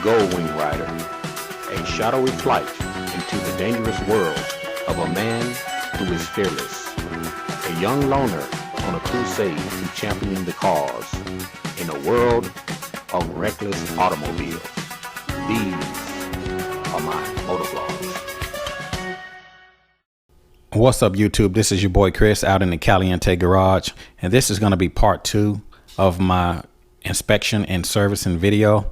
Gold Wing Rider, a shadowy flight into the dangerous world of a man who is fearless, a young loner on a crusade to champion the cause in a world of reckless automobiles. These are my motovlogs. What's up, YouTube? This is your boy Chris out in the Caliente garage, and this is going to be part 2 of my inspection and servicing video.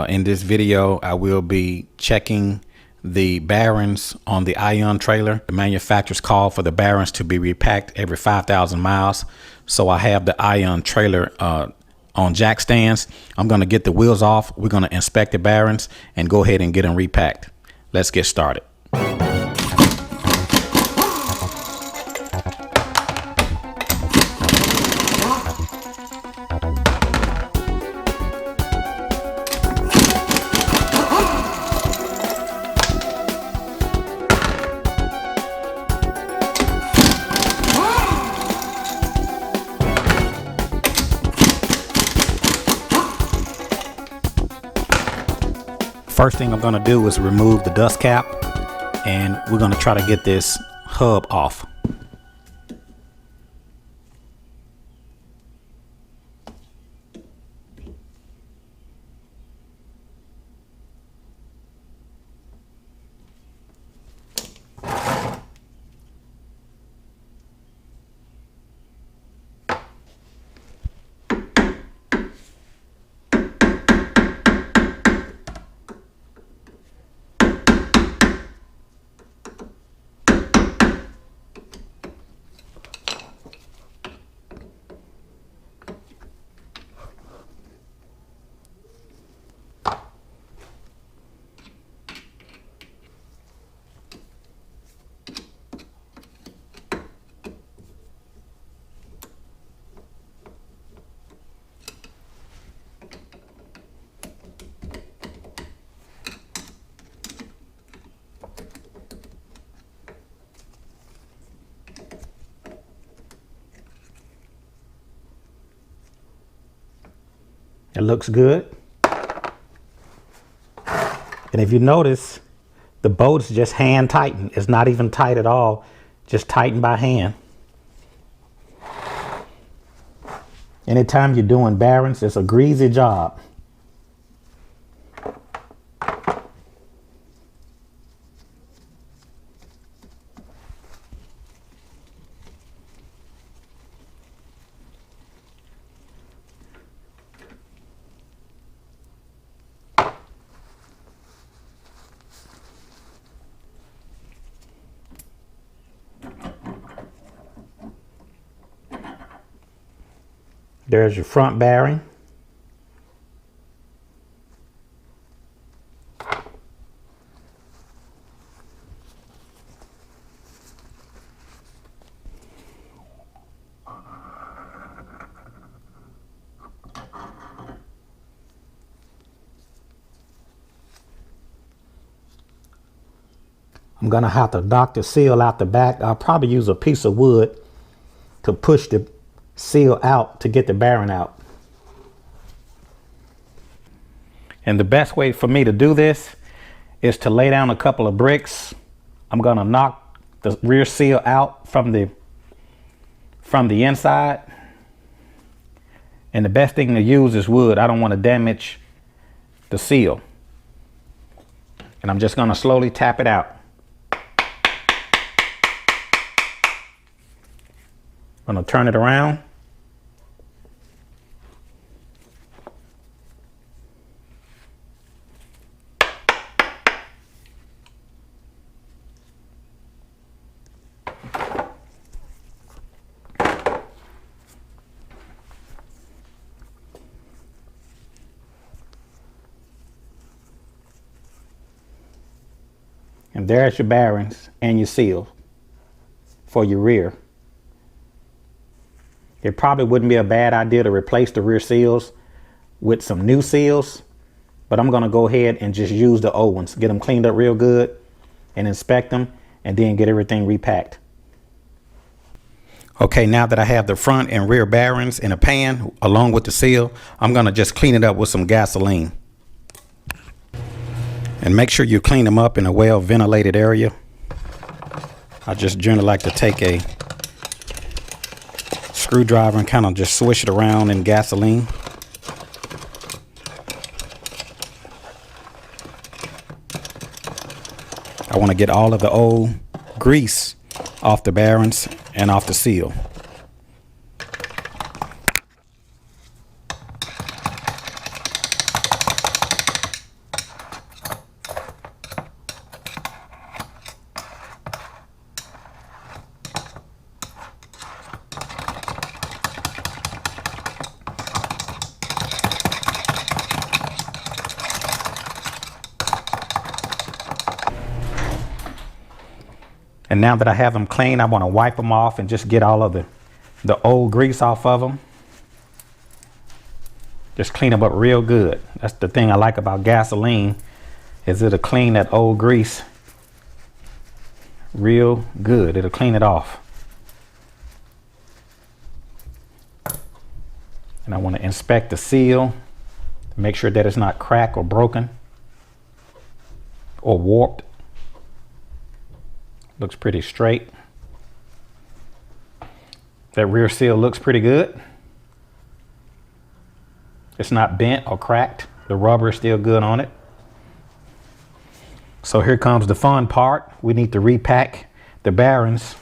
In this video, I will be checking the bearings on the Ion trailer. The manufacturers call for the bearings to be repacked every 5,000 miles. So I have the Ion trailer on jack stands. I'm going to get the wheels off. We're going to inspect the bearings and go ahead and get them repacked. Let's get started. First thing I'm going to do is remove the dust cap, and we're going to try to get this hub off. It looks good. And if you notice, the bolt's just hand tightened. It's not even tight at all, just tightened by hand. Anytime you're doing bearings, it's a greasy job. There's your front bearing. I'm gonna have to knock the seal out the back. I'll probably use a piece of wood to push the seal out to get the bearing out. And the best way for me to do this is to lay down a couple of bricks. I'm gonna knock the rear seal out from the inside. And the best thing to use is wood. I don't want to damage the seal. And I'm just gonna slowly tap it out. I'm gonna turn it around. And there's your bearings and your seal for your rear. It probably wouldn't be a bad idea to replace the rear seals with some new seals, but I'm gonna go ahead and just use the old ones, get them cleaned up real good and inspect them, and then get everything repacked. Okay, now that I have the front and rear bearings in a pan along with the seal, I'm gonna just clean it up with some gasoline. And make sure you clean them up in a well ventilated area. I just generally like to take a screwdriver and kind of just swish it around in gasoline. I want to get all of the old grease off the bearings and off the seal. And now that I have them clean, I want to wipe them off and just get all of the old grease off of them. Just clean them up real good. That's the thing I like about gasoline, is it'll clean that old grease real good. It'll clean it off. And I want to inspect the seal, make sure that it's not cracked or broken or warped. Looks pretty straight. That rear seal looks pretty good. It's not bent or cracked. The rubber is still good on it. So here comes the fun part. We need to repack the bearings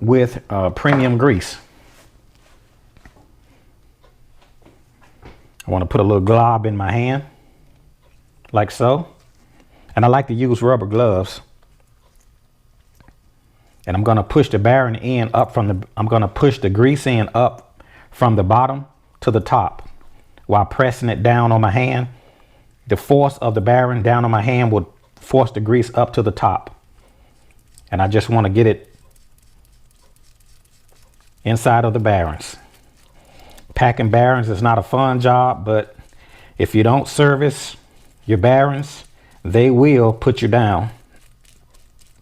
with premium grease. I want to put a little glob in my hand, like so. And I like to use rubber gloves. And I'm going to push the bearing in up from I'm going to push the grease in up from the bottom to the top while pressing it down on my hand. The force of the bearing down on my hand will force the grease up to the top. And I just want to get it inside of the bearings. Packing bearings is not a fun job, but if you don't service your bearings, they will put you down.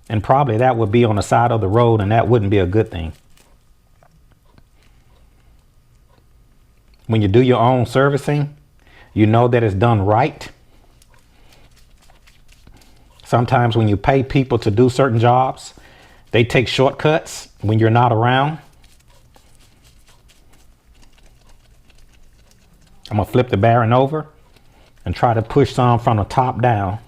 And probably that would be on the side of the road, and that wouldn't be a good thing. When you do your own servicing, you know that it's done right. Sometimes when you pay people to do certain jobs, they take shortcuts when you're not around. I'm going to flip the bearing over and try to push some from the top down.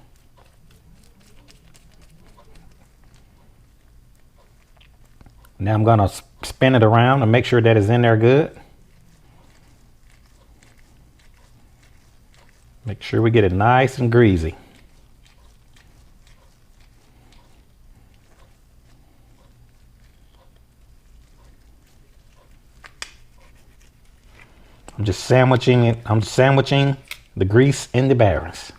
Now I'm going to spin it around and make sure that it's in there good. Make sure we get it nice and greasy. I'm just sandwiching it. I'm sandwiching the grease in the bearings.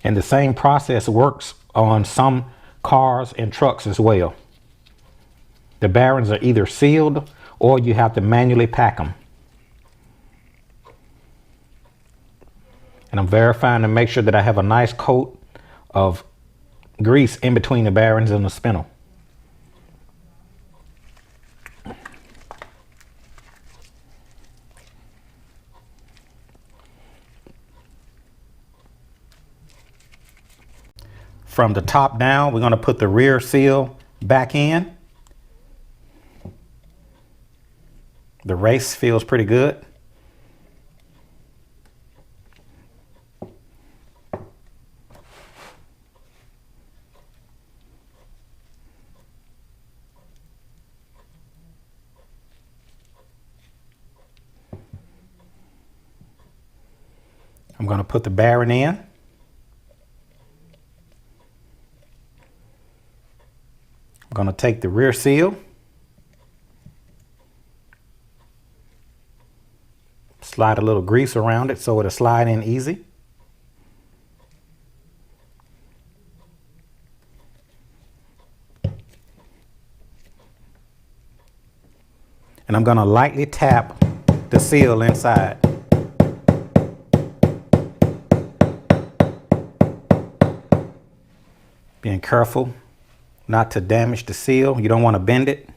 And the same process works on some cars and trucks as well. The bearings are either sealed or you have to manually pack them. And I'm verifying to make sure that I have a nice coat of grease in between the bearings and the spindle. From the top down, we're going to put the rear seal back in. The race feels pretty good. I'm going to put the bearing in. I'm going to take the rear seal, slide a little grease around it so it'll slide in easy. And I'm going to lightly tap the seal inside. Being careful not to damage the seal. You don't want to bend it.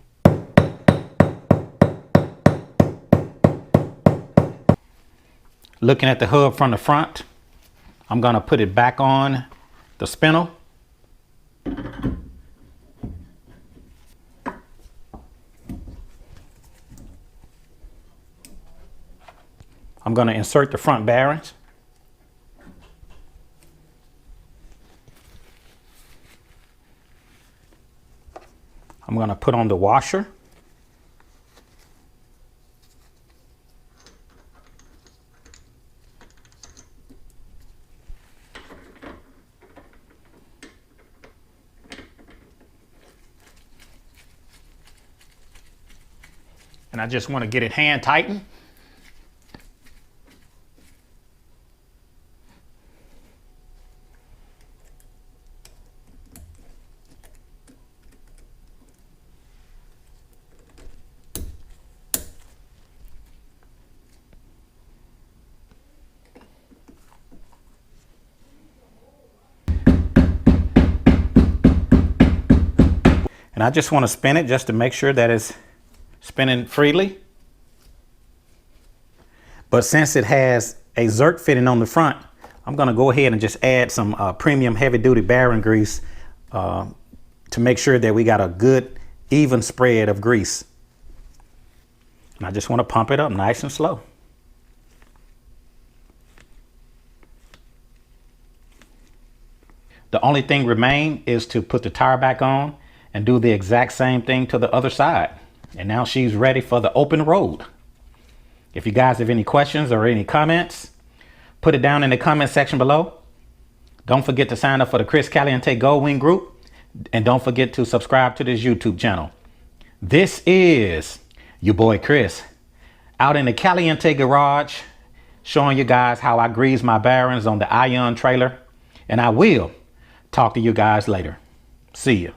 Looking at the hub from the front, I'm going to put it back on the spindle. I'm going to insert the front bearings. I'm going to put on the washer. And I just want to get it hand tightened. And I just want to spin it just to make sure that it's spinning freely. But since it has a Zerk fitting on the front, I'm going to go ahead and just add some premium heavy duty bearing grease to make sure that we got a good even spread of grease. And I just want to pump it up nice and slow. The only thing remain is to put the tire back on and do the exact same thing to the other side. And now she's ready for the open road. If you guys have any questions or any comments, put it down in the comment section below. Don't forget to sign up for the Chris Caliente Goldwing group. And don't forget to subscribe to this YouTube channel. This is your boy Chris out in the Caliente garage, showing you guys how I grease my bearings on the Ion trailer. And I will talk to you guys later. See ya.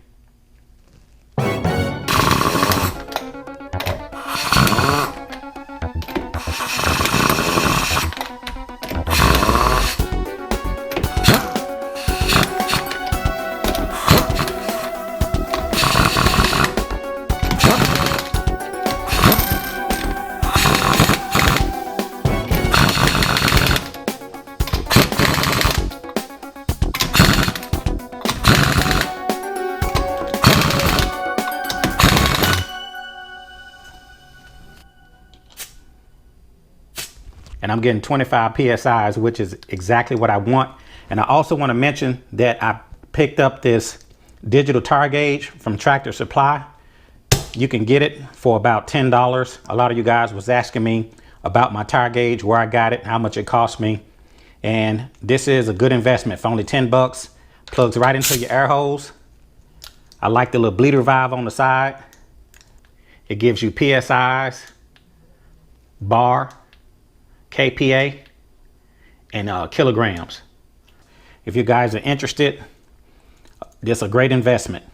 And I'm getting 25 PSIs, which is exactly what I want. And I also want to mention that I picked up this digital tire gauge from Tractor Supply. You can get it for about $10. A lot of you guys was asking me about my tire gauge, where I got it, how much it cost me. And this is a good investment for only 10 bucks. Plugs right into your air hose. I like the little bleeder valve on the side. It gives you PSIs, bar, KPA, and kilograms. If you guys are interested, this is a great investment.